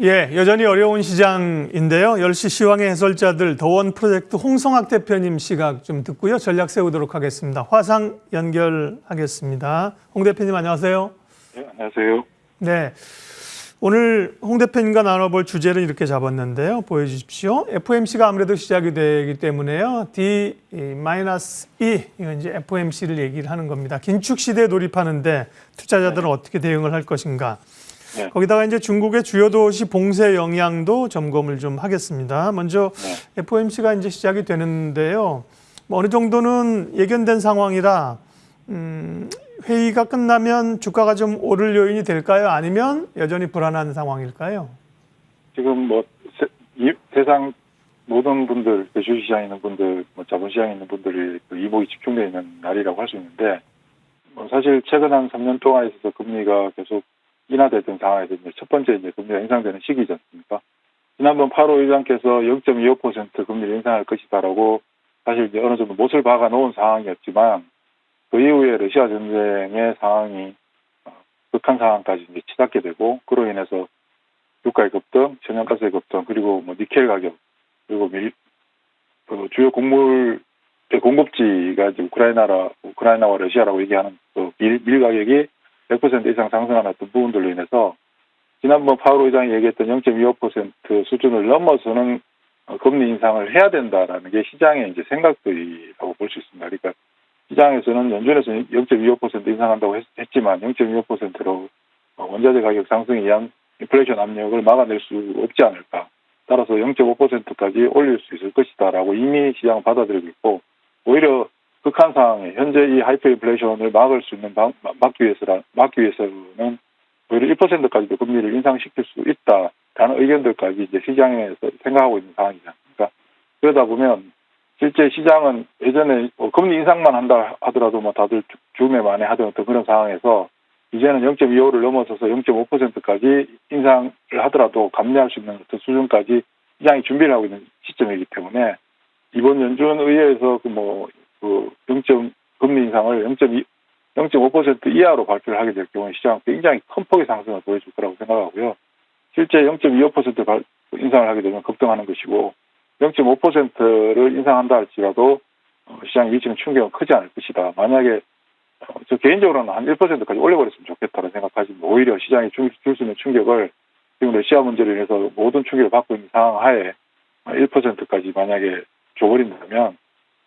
예, 여전히 어려운 시장인데요. 10시 시황의 해설자들 더원 프로젝트 홍성학 대표님 시각 좀 듣고요. 전략 세우도록 하겠습니다. 화상 연결하겠습니다. 홍 대표님 안녕하세요. 네, 안녕하세요. 네, 오늘 홍 대표님과 나눠볼 주제를 이렇게 잡았는데요. 보여주십시오. FOMC가 아무래도 시작이 되기 때문에요. D-2, 이건 이제 FOMC를 얘기를 하는 겁니다. 긴축 시대에 돌입하는데 투자자들은 어떻게 대응을 할 것인가. 네. 거기다가 이제 중국의 주요 도시 봉쇄 영향도 점검을 좀 하겠습니다. 먼저 FOMC가 이제 시작이 되는데요. 어느 정도는 예견된 상황이라 회의가 끝나면 주가가 좀 오를 요인이 될까요? 아니면 여전히 불안한 상황일까요? 지금 세상 모든 분들, 주식시장에 있는 분들, 자본시장에 있는 분들이 이목이 집중되어 있는 날이라고 할 수 있는데, 사실 최근 한 3년 동안 있어서 금리가 계속 인하됐던 상황에서 첫 번째 금리가 인상되는 시기지 않습니까? 지난번 8월 의장께서 0.25% 금리를 인상할 것이다라고 사실 이제 어느 정도 못을 박아 놓은 상황이었지만, 그 이후에 러시아 전쟁의 상황이 극한 상황까지 이제 치닫게 되고, 그로 인해서 유가의 급등, 천연가스의 급등, 그리고 니켈 가격, 그리고 주요 곡물의 공급지가 이제 우크라이나와 러시아라고 얘기하는 밀 가격이 100% 이상 상승하는 어떤 부분들로 인해서 지난번 파월 의장이 얘기했던 0.25% 수준을 넘어서는 금리 인상을 해야 된다라는 게 시장의 이제 생각들이라고 볼 수 있습니다. 그러니까 시장에서는 연준에서 0.25% 인상한다고 했지만 0.25%로 원자재 가격 상승에 의한 인플레이션 압력을 막아낼 수 없지 않을까. 따라서 0.5%까지 올릴 수 있을 것이다라고 이미 시장은 받아들이고 있고, 오히려 극한 상황에 현재 이 하이퍼 인플레이션을 막을 수 있는 막기 위해서는 오히려 1%까지도 금리를 인상시킬 수 있다라는 의견들까지 이제 시장에서 생각하고 있는 상황이지 않습니까? 그러다 보면 실제 시장은 예전에 금리 인상만 한다 하더라도 다들 죽음에 만회하던 어떤 그런 상황에서 이제는 0.25를 넘어서서 0.5%까지 인상을 하더라도 감내할 수 있는 어떤 수준까지 시장이 준비를 하고 있는 시점이기 때문에 이번 연준 의회에서 금리 인상을 0.5% 이하로 발표를 하게 될 경우에 시장은 굉장히 큰 폭의 상승을 보여줄 거라고 생각하고요. 실제 0.25% 인상을 하게 되면 급등하는 것이고 0.5%를 인상한다 할지라도 시장 위치는 충격은 크지 않을 것이다. 만약에 저 개인적으로는 한 1%까지 올려버렸으면 좋겠다는 생각하지만 오히려 시장이 줄 수 있는 충격을 지금 러시아 문제로 인해서 모든 충격을 받고 있는 상황 하에 1%까지 만약에 줘버린다면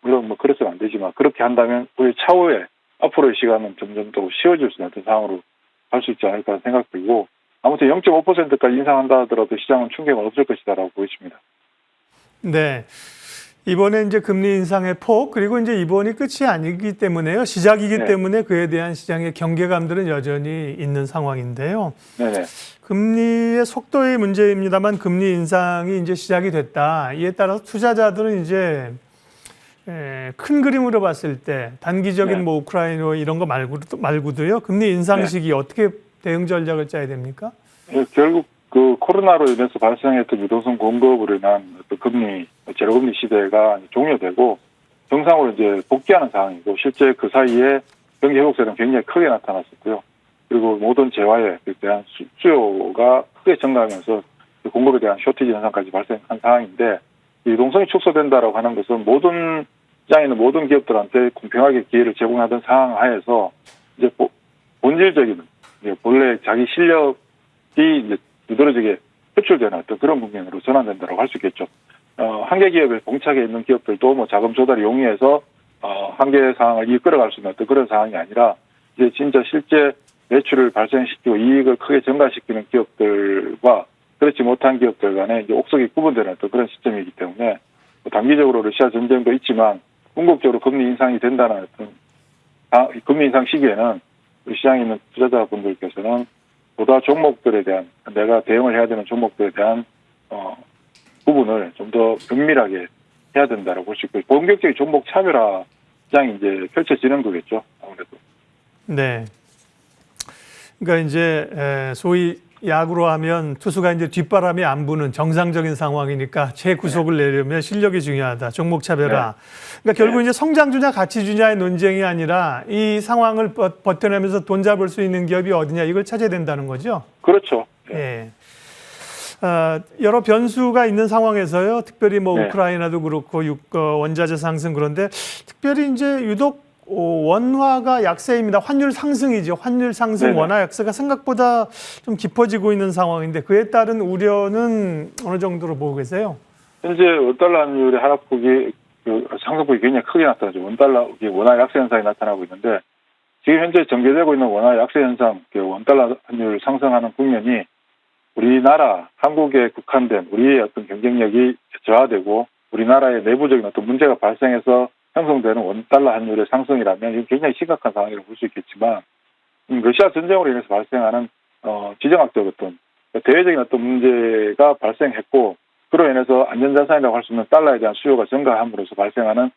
물론 그래서는 안 되지만 그렇게 한다면 우리 차후에 앞으로의 시간은 점점 더 쉬워질 수 있는 어떤 상황으로 갈 수 있지 않을까 생각 들고 아무튼 0.5%까지 인상한다 하더라도 시장은 충격은 없을 것이다라고 보여집니다. 네. 이번에 이제 금리 인상의 폭, 그리고 이제 이번이 끝이 아니기 때문에요. 시작이기 때문에 그에 대한 시장의 경계감들은 여전히 있는 상황인데요. 네네. 금리의 속도의 문제입니다만 금리 인상이 이제 시작이 됐다. 이에 따라서 투자자들은 이제 큰 그림으로 봤을 때 단기적인 우크라이나 이런 거 말고도요. 금리 인상 시기 어떻게 대응 전략을 짜야 됩니까? 결국 코로나로 인해서 발생했던 유동성 공급으로 인한 어떤 제로금리 시대가 종료되고 정상으로 이제 복귀하는 상황이고 실제 그 사이에 경기 회복세는 굉장히 크게 나타났었고요. 그리고 모든 재화에 대한 수요가 크게 증가하면서 공급에 대한 쇼티지 현상까지 발생한 상황인데 유동성이 축소된다라고 하는 것은 모든 시장에 있는 모든 기업들한테 공평하게 기회를 제공하던 상황 하에서 이제 본질적인 본래 자기 실력이 이제 두드러지게 표출되는 어떤 그런 국면으로 전환된다고 할 수 있겠죠. 한계 기업에 봉착해 있는 기업들도 자금 조달을 용이해서 한계 상황을 이끌어갈 수 있는 어떤 그런 상황이 아니라 이제 진짜 실제 매출을 발생시키고 이익을 크게 증가시키는 기업들과 그렇지 못한 기업들 간에 이제 옥석이 구분되는 어떤 그런 시점이기 때문에 단기적으로 러시아 전쟁도 있지만 궁극적으로 금리 인상이 된다는 어떤 금리 인상 시기에는 우리 시장에 있는 투자자분들께서는 보다 종목들에 대한 내가 대응을 해야 되는 종목들에 대한 부분을 좀 더 면밀하게 해야 된다고 볼 수 있고 본격적인 종목 차별화 시장이 이제 펼쳐지는 거겠죠 아무래도. 네. 그러니까 이제 소위 야구로 하면 투수가 이제 뒷바람이 안 부는 정상적인 상황이니까 재구속을 내려면 실력이 중요하다. 종목 차별화. 그러니까 결국 이제 성장주냐 가치주냐의 논쟁이 아니라 이 상황을 버텨내면서 돈 잡을 수 있는 기업이 어디냐 이걸 찾아야 된다는 거죠. 그렇죠. 예. 여러 변수가 있는 상황에서요. 특별히 뭐 네. 우크라이나도 그렇고 원자재 상승 그런데 특별히 이제 유독 원화가 약세입니다. 환율 상승이죠. 환율 상승, 네네. 원화 약세가 생각보다 좀 깊어지고 있는 상황인데 그에 따른 우려는 어느 정도로 보고 계세요? 현재 원달러 환율의 하락폭이 상승폭이 굉장히 크게 나타나죠. 원달러 원화 약세 현상이 나타나고 있는데 지금 현재 전개되고 있는 원화 약세 현상, 원달러 환율 상승하는 국면이 우리나라 한국에 국한된 우리의 어떤 경쟁력이 저하되고 우리나라의 내부적인 어떤 문제가 발생해서 형성되는 원달러 환율의 상승이라면 이건 굉장히 심각한 상황이라고 볼 수 있겠지만 러시아 전쟁으로 인해서 발생하는 지정학적 어떤 대외적인 어떤 문제가 발생했고 그로 인해서 안전자산이라고 할 수 있는 달러에 대한 수요가 증가함으로써 발생하는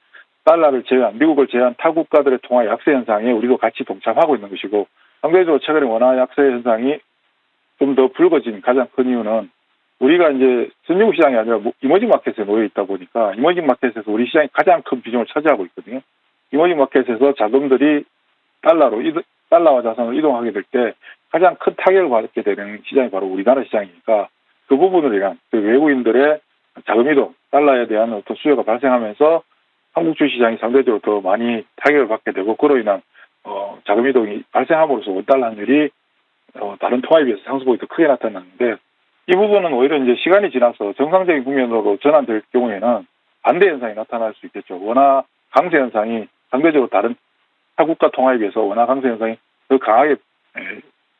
달러를 제외한 미국을 제외한 타 국가들의 통화 약세 현상에 우리도 같이 동참하고 있는 것이고 상대적으로 최근에 원화 약세 현상이 좀 더 불거진 가장 큰 이유는 우리가 이제 선진국 시장이 아니라 이머징 마켓에 놓여 있다 보니까 이머징 마켓에서 우리 시장이 가장 큰 비중을 차지하고 있거든요. 이머징 마켓에서 자금들이 달러와 자산으로 이동하게 될 때 가장 큰 타격을 받게 되는 시장이 바로 우리나라 시장이니까 그 부분을 위한 외국인들의 자금 이동, 달러에 대한 어떤 수요가 발생하면서 한국 주시장이 상대적으로 더 많이 타격을 받게 되고 그로 인한 자금 이동이 발생함으로써 원달러 환율이 다른 통화에 비해서 상승폭이 더 크게 나타났는데 이 부분은 오히려 이제 시간이 지나서 정상적인 국면으로 전환될 경우에는 반대 현상이 나타날 수 있겠죠. 원화 강세 현상이 상대적으로 다른 타국가 통화에 비해서 원화 강세 현상이 더 강하게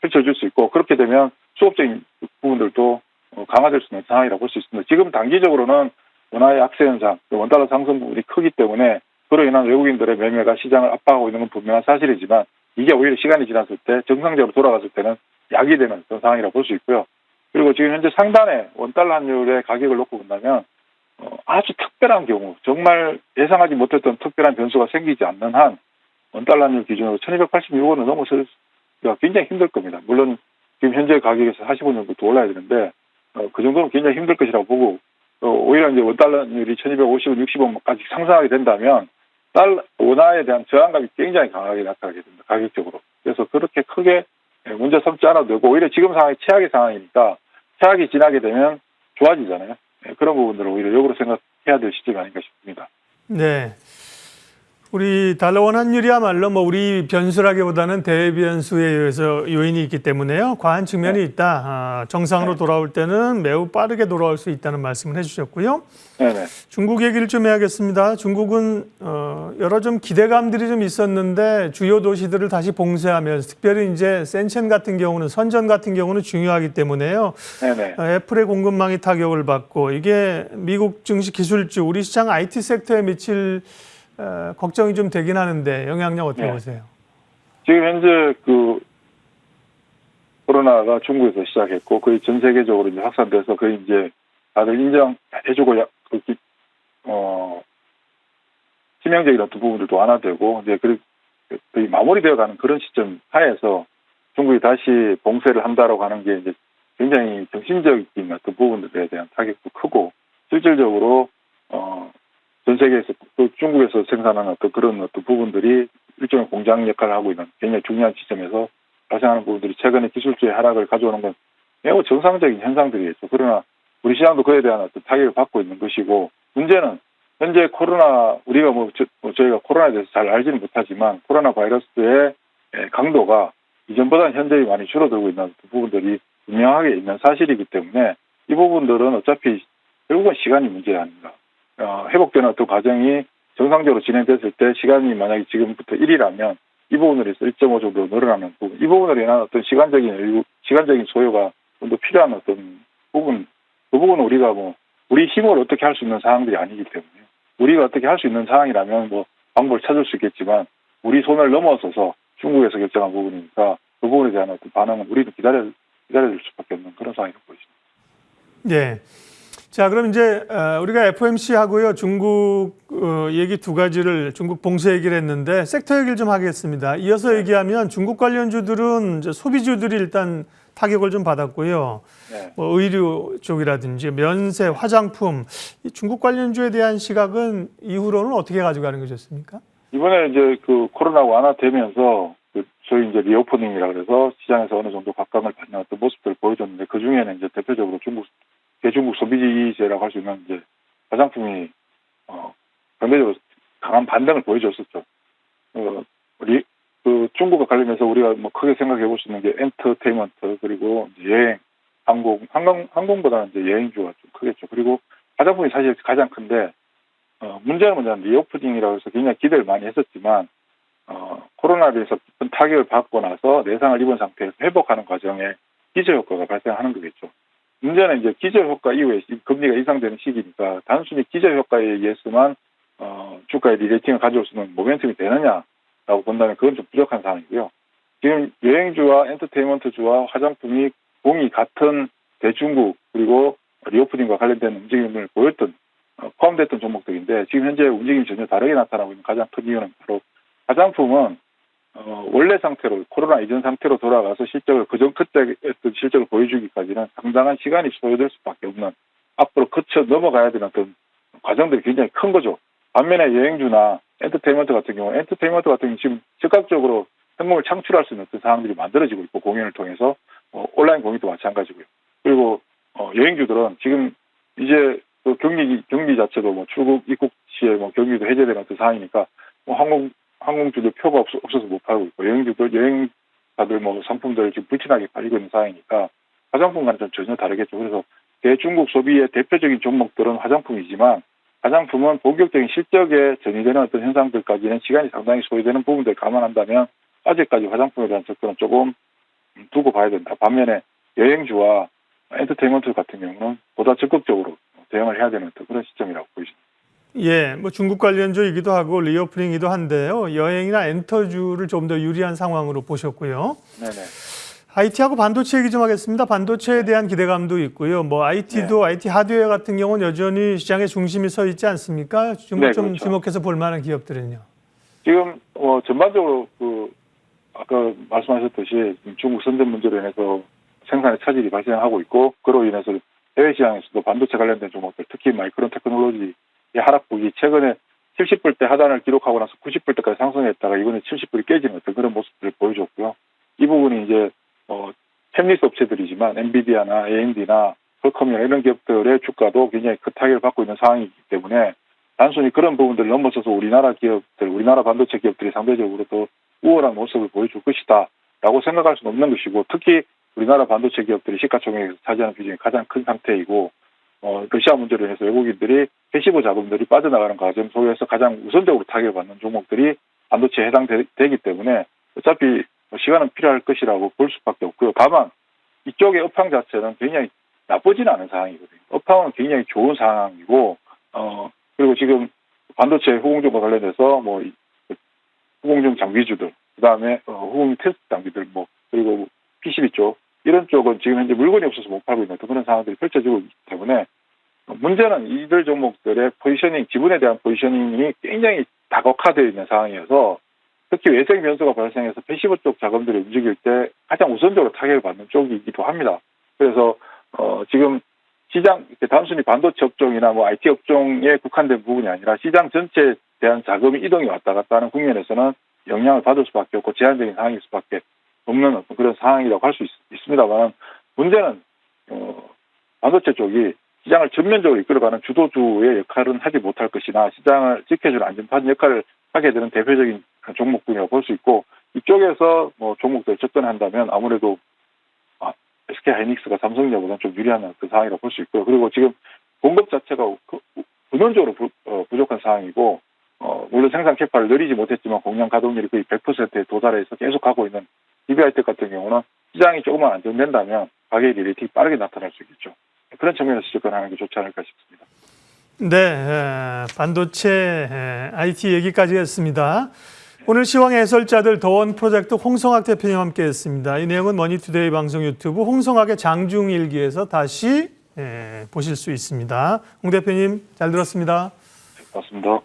펼쳐질 수 있고 그렇게 되면 수급적인 부분들도 강화될 수 있는 상황이라고 볼 수 있습니다. 지금 단기적으로는 원화의 약세 현상, 원달러 상승 부분이 크기 때문에 그로 인한 외국인들의 매매가 시장을 압박하고 있는 건 분명한 사실이지만 이게 오히려 시간이 지났을 때 정상적으로 돌아갔을 때는 약이 되는 그런 상황이라고 볼 수 있고요. 그리고 지금 현재 상단의 원달러 환율의 가격을 놓고 본다면 아주 특별한 경우 정말 예상하지 못했던 특별한 변수가 생기지 않는 한 원달러 환율 기준으로 1286원을 넘어서기가 굉장히 힘들 겁니다. 물론 지금 현재 가격에서 40원 정도 더 올라야 되는데 그 정도는 굉장히 힘들 것이라고 보고 오히려 이제 원달러 환율이 1250원, 60원까지 상승하게 된다면 원화에 대한 저항감이 굉장히 강하게 나타나게 됩니다. 가격적으로. 그래서 그렇게 크게 문제 삼지 않아도 되고 오히려 지금 상황이 최악의 상황이니까 최악이 지나게 되면 좋아지잖아요. 그런 부분들을 오히려 역으로 생각해야 될 시점이 아닌가 싶습니다. 네. 우리 달러 원 환율이야말로 뭐 우리 변수라기보다는 대외 변수에 의해서 요인이 있기 때문에요. 과한 측면이 있다. 정상으로 돌아올 때는 매우 빠르게 돌아올 수 있다는 말씀을 해주셨고요. 네네. 중국 얘기를 좀 해야겠습니다. 중국은 여러 좀 기대감들이 좀 있었는데 주요 도시들을 다시 봉쇄하면서 특별히 이제 센첸 같은 경우는 선전 같은 경우는 중요하기 때문에요. 네네. 애플의 공급망이 타격을 받고 이게 미국 증시 기술주 우리 시장 IT 섹터에 미칠 걱정이 좀 되긴 하는데 영향력 어떻게 보세요? 지금 현재 코로나가 중국에서 시작했고 거의 전 세계적으로 이제 확산돼서 거의 이제 다들 인정해주고 치명적인 어떤 부분들도 완화되고 이제 거의 마무리되어가는 그런 시점 하에서 중국이 다시 봉쇄를 한다라고 하는 게 이제 굉장히 정신적인 어떤 부분들에 대한 타격도 크고 실질적으로 전 세계에서 중국에서 생산하는 어떤 그런 어떤 부분들이 일종의 공장 역할을 하고 있는 굉장히 중요한 시점에서 발생하는 부분들이 최근에 기술주의 하락을 가져오는 건 매우 정상적인 현상들이겠죠. 그러나 우리 시장도 그에 대한 어떤 타격을 받고 있는 것이고 문제는 현재 우리가 저희가 코로나에 대해서 잘 알지는 못하지만 코로나 바이러스의 강도가 이전보다는 현저히 많이 줄어들고 있는 부분들이 분명하게 있는 사실이기 때문에 이 부분들은 어차피 결국은 시간이 문제 아닌가. 회복되는 어떤 과정이 정상적으로 진행됐을 때 시간이 만약에 지금부터 1이라면 이 부분으로 해서 1.5 정도 늘어나는 부분, 이 부분으로 인한 어떤 시간적인 소요가 좀 더 필요한 어떤 부분, 그 부분은 우리가 우리 힘으로 어떻게 할 수 있는 사항들이 아니기 때문에 우리가 어떻게 할 수 있는 상황이라면 방법을 찾을 수 있겠지만 우리 손을 넘어서서 중국에서 결정한 부분이니까 그 부분에 대한 어떤 반응은 우리도 기다려줄 수밖에 없는 그런 상황이라고 보입니다. 네. 자, 그럼 이제 우리가 FOMC하고요 중국 얘기 두 가지를 중국 봉쇄 얘기를 했는데 섹터 얘기를 좀 하겠습니다. 이어서 얘기하면 중국 관련주들은 이제 소비주들이 일단 타격을 좀 받았고요. 네. 의류 쪽이라든지 면세, 화장품, 이 중국 관련주에 대한 시각은 이후로는 어떻게 가져가는 게 좋습니까? 이번에 이제 코로나가 완화되면서 소위 이제 리오퍼닝이라 그래서 시장에서 어느 정도 각광을 받는 어떤 모습들을 보여줬는데 그 중에는 이제 대표적으로 중국 대중국 소비재라고 할 수 있는 이제 화장품이 상대적으로 강한 반등을 보여줬었죠. 우리 그 중국과 관련해서 우리가 뭐 크게 생각해 볼 수 있는 게 엔터테인먼트 그리고 이제 여행, 항공보다는 이제 여행주가 좀 크겠죠. 그리고 화장품이 사실 가장 큰데 문제는 뭐냐면 리오프닝이라고 해서 굉장히 기대를 많이 했었지만 코로나로 인해서 깊은 타격을 받고 나서 내상을 입은 상태에서 회복하는 과정에 기저효과가 발생하는 거겠죠. 문제는 이제 기저효과 이후에 금리가 인상되는 시기니까 단순히 기저효과에 의해서만 주가의 리레이팅을 가져올 수 있는 모멘텀이 되느냐라고 본다면 그건 좀 부족한 상황이고요. 지금 여행주와 엔터테인먼트주와 화장품이 공이 같은 대중국 그리고 리오프닝과 관련된 움직임을 보였던 포함됐던 종목들인데 지금 현재 움직임이 전혀 다르게 나타나고 있는 가장 큰 이유는 바로 화장품은 원래 상태로 코로나 이전 상태로 돌아가서 실적을 그때 했던 실적을 보여주기까지는 상당한 시간이 소요될 수밖에 없는 앞으로 거쳐 넘어가야 되는 어떤 과정들이 굉장히 큰 거죠. 반면에 여행주나 엔터테인먼트 같은 경우는 지금 즉각적으로 현금을 창출할 수 있는 어떤 상황들이 만들어지고 있고 공연을 통해서 온라인 공연도 마찬가지고요. 그리고 여행주들은 지금 이제 그 경기 자체도 뭐 출국 입국 시에 뭐 경기도 해제되는 어떤 상황이니까 항공주들 표가 없어서 못 팔고 있고 여행사들 뭐 상품들을 지금 불티나게 팔리고 있는 상황이니까 화장품과는 좀 전혀 다르겠죠. 그래서 대중국 소비의 대표적인 종목들은 화장품이지만 화장품은 본격적인 실적에 전이되는 어떤 현상들까지는 시간이 상당히 소요되는 부분들을 감안한다면 아직까지 화장품에 대한 접근은 조금 두고 봐야 된다. 반면에 여행주와 엔터테인먼트 같은 경우는 보다 적극적으로 대응을 해야 되는 그런 시점이라고 보입니다. 예, 뭐 중국 관련주이기도 하고 리오프닝이기도 한데요. 여행이나 엔터주를 좀 더 유리한 상황으로 보셨고요. 네네. IT하고 반도체 얘기 좀 하겠습니다. 반도체에 대한 기대감도 있고요. 뭐 IT도 IT 하드웨어 같은 경우는 여전히 시장의 중심이 서 있지 않습니까? 좀 그렇죠. 주목해서 볼 만한 기업들은요. 지금 전반적으로 아까 말씀하셨듯이 중국 선전 문제로 인해서 생산에 차질이 발생하고 있고 그로 인해서 해외 시장에서도 반도체 관련된 종목들 특히 마이크론 테크놀로지의 하락폭이 최근에 70불대 하단을 기록하고 나서 90불대까지 상승했다가 이번에 70불이 깨지는 어떤 그런 모습들을 보여줬고요. 이 부분이 이제 팹리스 업체들이지만 엔비디아나 AMD나 퀄컴이나 이런 기업들의 주가도 굉장히 큰 타격을 받고 있는 상황이기 때문에 단순히 그런 부분들을 넘어서서 우리나라 반도체 기업들이 상대적으로 더 우월한 모습을 보여줄 것이다 라고 생각할 수는 없는 것이고 특히 우리나라 반도체 기업들이 시가총액에서 차지하는 비중이 가장 큰 상태이고 러시아 문제로 인해서 외국인들이 패시브 자금들이 빠져나가는 과정 속에서 가장 우선적으로 타격을 받는 종목들이 반도체에 해당되기 때문에 어차피 시간은 필요할 것이라고 볼 수밖에 없고요. 다만 이쪽의 업황 자체는 굉장히 나쁘지는 않은 상황이거든요. 업황은 굉장히 좋은 상황이고 그리고 지금 반도체 후공정과 관련해서 후공정 장비주들 그다음에 후공 테스트 장비들 그리고 PCB 쪽 이런 쪽은 지금 현재 물건이 없어서 못 팔고 있는 그런 상황들이 펼쳐지고 있기 때문에 문제는 이들 종목들의 지분에 대한 포지셔닝이 굉장히 다각화되어 있는 상황이어서 특히 외생 변수가 발생해서 패시브 쪽 자금들이 움직일 때 가장 우선적으로 타격을 받는 쪽이기도 합니다. 그래서 지금 시장 단순히 반도체 업종이나 IT 업종에 국한된 부분이 아니라 시장 전체에 대한 자금이 이동이 왔다 갔다 하는 국면에서는 영향을 받을 수밖에 없고 제한적인 상황일 수밖에 없는 그런 상황이라고 할 수 있습니다만 문제는 반도체 쪽이 시장을 전면적으로 이끌어가는 주도주의 역할은 하지 못할 것이나 시장을 지켜주는 안전판 역할을 하게 되는 대표적인 종목군이라고 볼 수 있고 이쪽에서 종목들 접근한다면 아무래도 SK하이닉스가 삼성전자보다는 좀 유리한 그 상황이라고 볼 수 있고요. 그리고 지금 공급 자체가 근원적으로 부족한 상황이고 물론 생산 캐파를 늘리지 못했지만 공량 가동률이 거의 100%에 도달해서 계속 가고 있는 EBIT 같은 경우는 시장이 조금만 안정된다면 가격 리레이팅이 빠르게 나타날 수 있겠죠. 그런 측면에서 접근하는 게 좋지 않을까 싶습니다. 네, 반도체 IT 얘기까지 했습니다. 오늘 시황의 해설자들 더원 프로젝트 홍성학 대표님 함께했습니다. 이 내용은 머니투데이 방송 유튜브 홍성학의 장중일기에서 다시 보실 수 있습니다. 홍 대표님 잘 들었습니다. 고맙습니다.